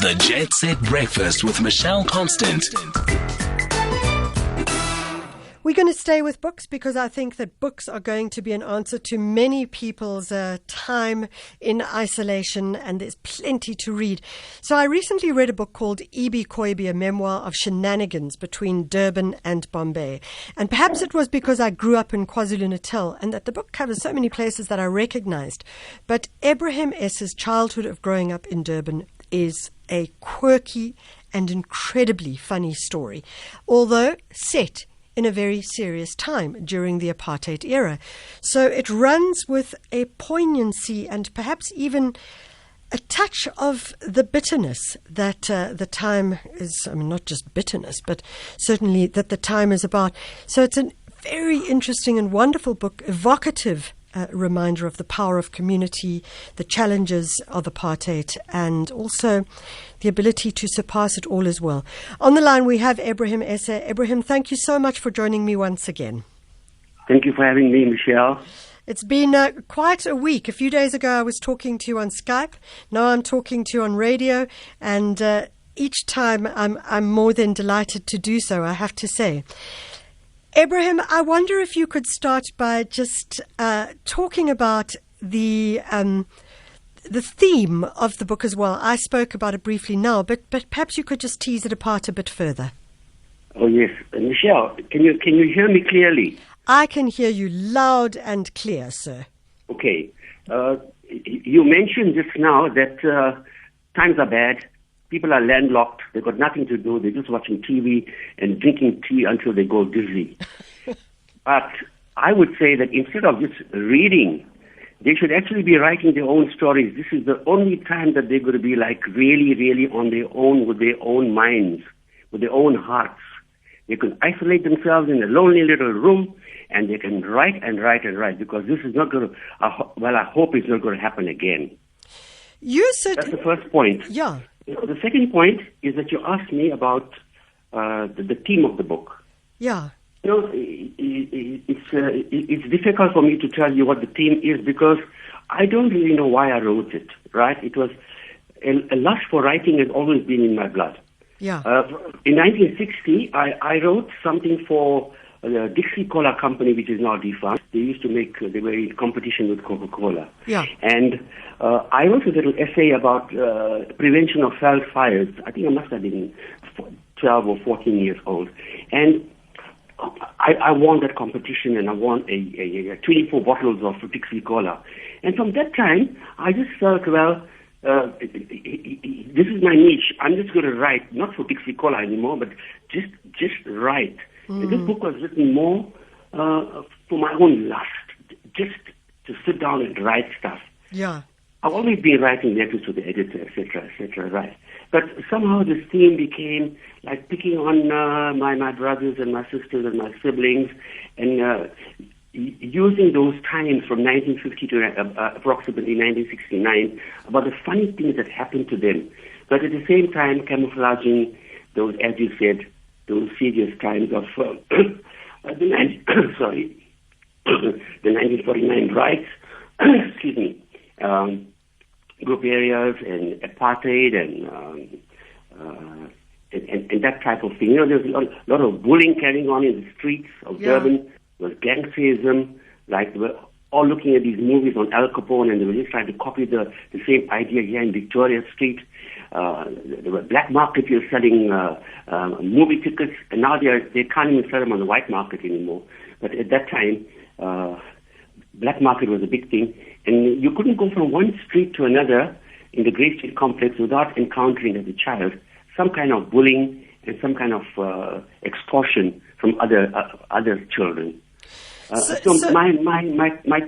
The Jet Set Breakfast with Michelle Constant. We're going to stay with books because I think that books are going to be an answer to many people's time in isolation, and there's plenty to read. So I recently read a book called Ibi Koibi, a memoir of shenanigans between Durban and Bombay. And perhaps it was because I grew up in KwaZulu-Natal and that the book covers so many places that I recognized. But Ebrahim Essa's childhood of growing up in Durban is a quirky and incredibly funny story, although set in a very serious time during the apartheid era. So it runs with a poignancy and perhaps even a touch of the bitterness that the time is, not just bitterness, but certainly that the time is about. So it's a very interesting and wonderful book, evocative reminder of the power of community, the challenges of apartheid, and also the ability to surpass it all as well. On the line, we have Ebrahim Essa. Ebrahim, thank you so much for joining me once again. Thank you for having me, Michelle. It's been quite a week. A few days ago, I was talking to you on Skype. Now I'm talking to you on radio, and each time I'm more than delighted to do so, I have to say. Ebrahim, I wonder if you could start by just talking about the theme of the book as well. I spoke about it briefly now, but perhaps you could just tease it apart a bit further. Oh, yes. Michelle, can you hear me clearly? I can hear you loud and clear, sir. Okay. You mentioned just now that times are bad. People are landlocked. They've got nothing to do. They're just watching TV and drinking tea until they go dizzy. But I would say that instead of just reading, they should actually be writing their own stories. This is the only time that they're going to be like really, really on their own, with their own minds, with their own hearts. They can isolate themselves in a lonely little room, and they can write and write and write, because this is not going to, I hope it's not going to happen again. You said... That's the first point. Yeah. The second point is that you asked me about the theme of the book. Yeah. It's difficult for me to tell you what the theme is, because I don't really know why I wrote it, right? It was a lust for writing has always been in my blood. Yeah. In 1960, I wrote something for the Dixie Cola Company, which is now defunct. They were in competition with Coca-Cola. Yeah. And I wrote a little essay about prevention of felt fires. I think I must have been 12 or 14 years old. And I won that competition, and I won a 24 bottles of Dixie Cola. And from that time, I just felt, this is my niche. I'm just going to write, not for Dixie Cola anymore, but just write. And this book was written more for my own lust, just to sit down and write stuff. Yeah. I've always been writing letters to the editor, etc., right? But somehow this theme became like picking on my brothers and my sisters and my siblings, and using those times from 1950 to approximately 1969 about the funny things that happened to them, but at the same time camouflaging those, as you said, those serious times of the 1949 riots, excuse me, group areas and apartheid and that type of thing. There's a lot of bullying carrying on in the streets of Durban. There was gangsterism, like they were all looking at these movies on Al Capone, and they were just trying to copy the same idea here in Victoria Street. There were black market people selling movie tickets, and now they can't even sell them on the white market anymore. But at that time, black market was a big thing, and you couldn't go from one street to another in the Great Street complex without encountering, as a child, some kind of bullying and some kind of extortion from other children. So my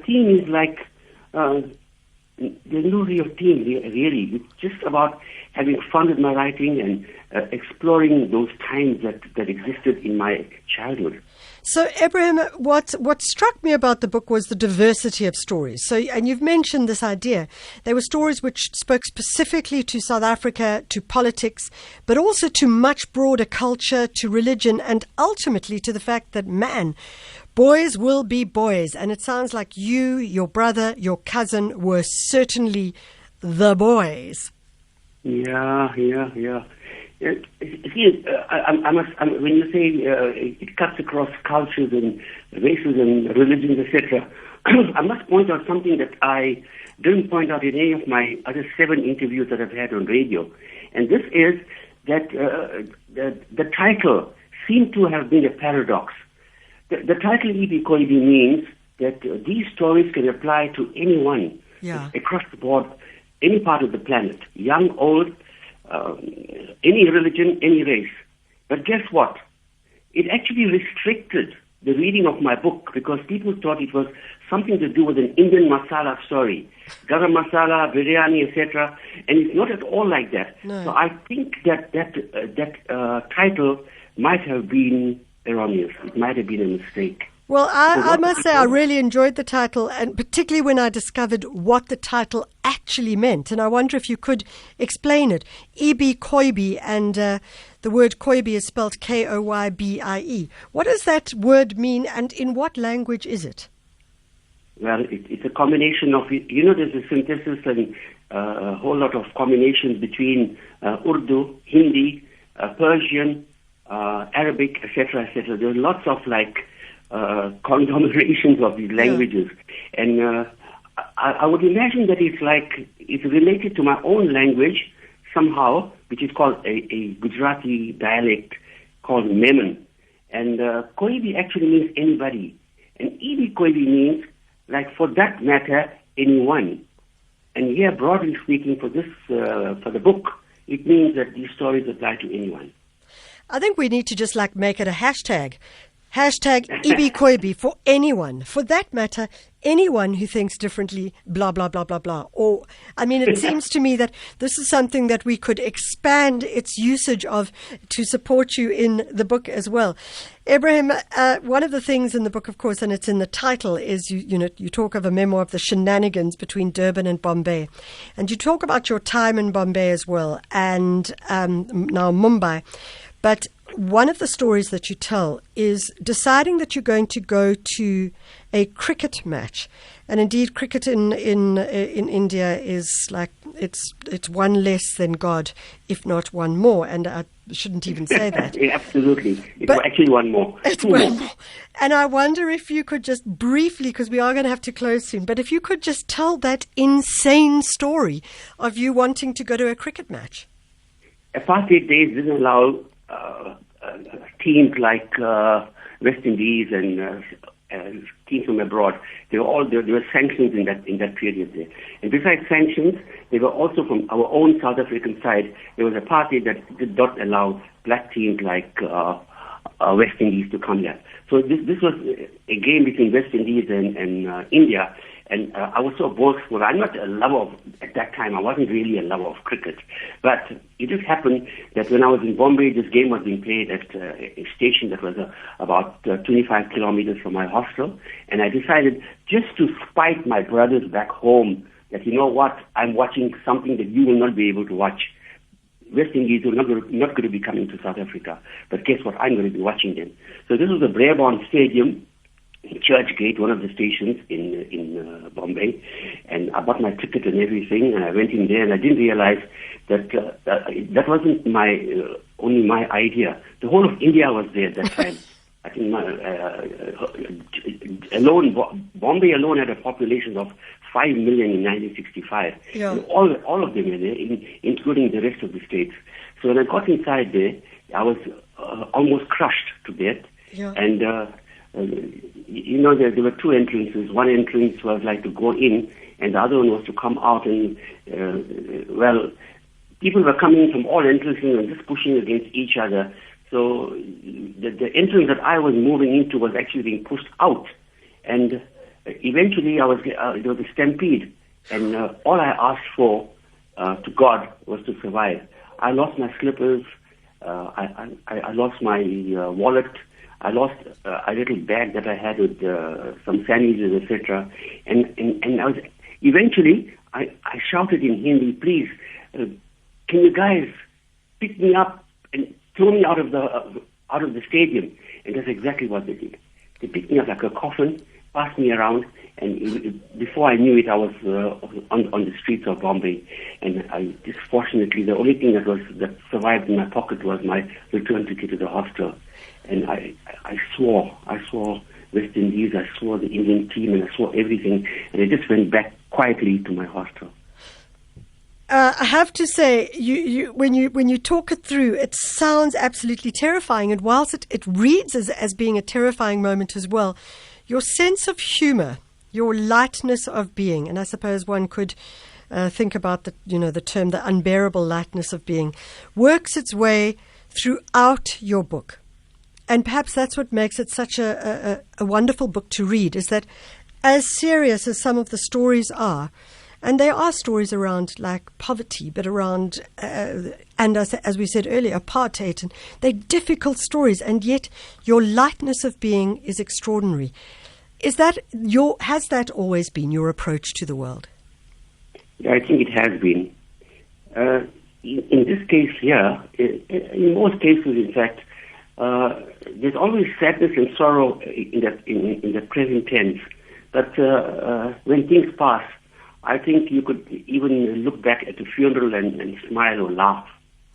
theme is like, there's no real theme really. It's just about having fun with my writing and exploring those times that existed in my childhood. So, Ebrahim, what struck me about the book was the diversity of stories. So, and you've mentioned this idea. They were stories which spoke specifically to South Africa, to politics, but also to much broader culture, to religion, and ultimately to the fact that, man, boys will be boys. And it sounds like you, your brother, your cousin were certainly the boys. Yeah. See, when you say it cuts across cultures and races and religions, etc., I must point out something that I didn't point out in any of my other 7 interviews that I've had on radio, and this is that the title seemed to have been a paradox. The title Ibi Koibi means that these stories can apply to anyone across the board, any part of the planet, young, old, any religion, any race. But guess what? It actually restricted the reading of my book because people thought it was something to do with an Indian masala story, garam masala, biryani, etc. And it's not at all like that. No. So I think that title might have been erroneous. It might have been a mistake. Well, I must say I really enjoyed the title, and particularly when I discovered what the title actually meant. And I wonder if you could explain it. Ibi Koibi, and the word Koibi is spelled Koybie. What does that word mean, and in what language is it? Well, it's a combination of, there's a synthesis and a whole lot of combinations between Urdu, Hindi, Persian, Arabic, etc., etc. There are lots of conglomerations of these languages, and I would imagine that it's related to my own language somehow, which is called a Gujarati dialect called Memon, and Koibi actually means anybody, and Ibi Koibi means, for that matter, anyone. And here, broadly speaking, for the book, it means that these stories apply to anyone. I think we need to just make it a hashtag. Hashtag Ibi Koibi for anyone. For that matter, anyone who thinks differently, blah, blah, blah, blah, blah. Or, it seems to me that this is something that we could expand its usage of to support you in the book as well. Ebrahim, one of the things in the book, of course, and it's in the title, is you talk of a memoir of the shenanigans between Durban and Bombay. And you talk about your time in Bombay as well, and now Mumbai. But one of the stories that you tell is deciding that you're going to go to a cricket match, and indeed, cricket in India is it's one less than God, if not one more. And I shouldn't even say that. Absolutely, it's actually one more. It's one more. And I wonder if you could just briefly, because we are going to have to close soon, but if you could just tell that insane story of you wanting to go to a cricket match. Apartheid days didn't allow teams like West Indies and teams from abroad. There were sanctions in that period there. And besides sanctions, there were also from our own South African side. There was a party that did not allow black teams like West Indies to come here. So this was a game between West Indies and India. And I was so boastful. I'm not a lover of, at that time, I wasn't really a lover of cricket. But it just happened that when I was in Bombay, this game was being played at a station that was about 25 kilometers from my hostel. And I decided, just to spite my brothers back home, that, you know what, I'm watching something that you will not be able to watch. West Indies are not going to be coming to South Africa. But guess what, I'm going to be watching them. So this was the Brabourne Stadium, Churchgate, one of the stations in Bombay, and I bought my ticket and everything, and I went in there, and I didn't realize that that wasn't only my idea. The whole of India was there at that time. I think Bombay alone had a population of 5 million in 1965. Yeah. And all of them were there, including the rest of the states. So when I got inside there, I was almost crushed to death. Yeah. And there were 2 entrances. One entrance was to go in, and the other one was to come out. And people were coming from all entrances and just pushing against each other. So the entrance that I was moving into was actually being pushed out. And eventually, there was a stampede, and all I asked for to God was to survive. I lost my slippers. I lost my wallet. I lost a little bag that I had with some sandwiches, etc. And I was eventually I shouted in Hindi, please, can you guys pick me up and throw me out of the stadium? And that's exactly what they did. They picked me up like a coffin passed me around, and before I knew it, I was on the streets of Bombay. And fortunately, the only thing that survived in my pocket was my return ticket to the hostel. And I saw West Indies, I saw the Indian team, and I saw everything, and I just went back quietly to my hostel. I have to say, when you talk it through, it sounds absolutely terrifying. And whilst it reads as being a terrifying moment as well, your sense of humour, your lightness of being, and I suppose one could think about the term, the unbearable lightness of being, works its way throughout your book. And perhaps that's what makes it such a wonderful book to read, is that as serious as some of the stories are, and there are stories around like poverty, but around, and as we said earlier, apartheid, and they're difficult stories, and yet your lightness of being is extraordinary. Has that always been your approach to the world? Yeah, I think it has been. In this case here, in most cases, in fact, there's always sadness and sorrow in the present tense. But when things pass, I think you could even look back at the funeral and smile or laugh.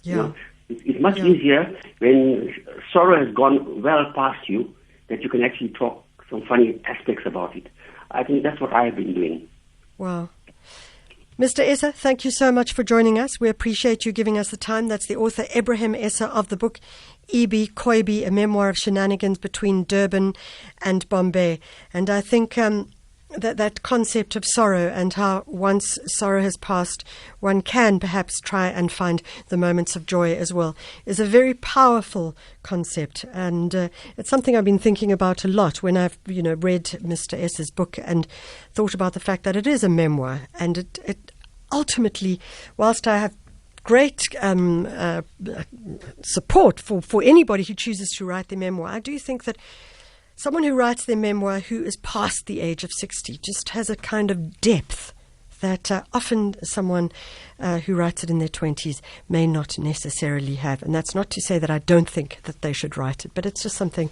Yeah. You know, it's much easier when sorrow has gone well past you, that you can actually talk some funny aspects about it. I think that's what I have been doing. Wow. Mr. Essa, thank you so much for joining us. We appreciate you giving us the time. That's the author, Ebrahim Essa, of the book Ibi Koibi, a memoir of shenanigans between Durban and Bombay. And I think that concept of sorrow, and how once sorrow has passed, one can perhaps try and find the moments of joy as well, is a very powerful concept. And it's something I've been thinking about a lot when I've read Mr. Essa's book and thought about the fact that it is a memoir, and it ultimately, whilst I have great support for anybody who chooses to write their memoir, I do think that someone who writes their memoir who is past the age of 60 just has a kind of depth that often someone who writes it in their 20s may not necessarily have. And that's not to say that I don't think that they should write it, but it's just something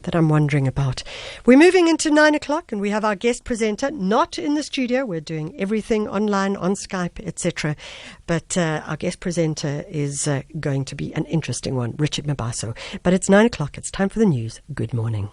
that I'm wondering about. We're moving into 9 o'clock, and we have our guest presenter not in the studio. We're doing everything online, on Skype, etc. But our guest presenter is going to be an interesting one, Richard Mabaso. But it's 9 o'clock. It's time for the news. Good morning.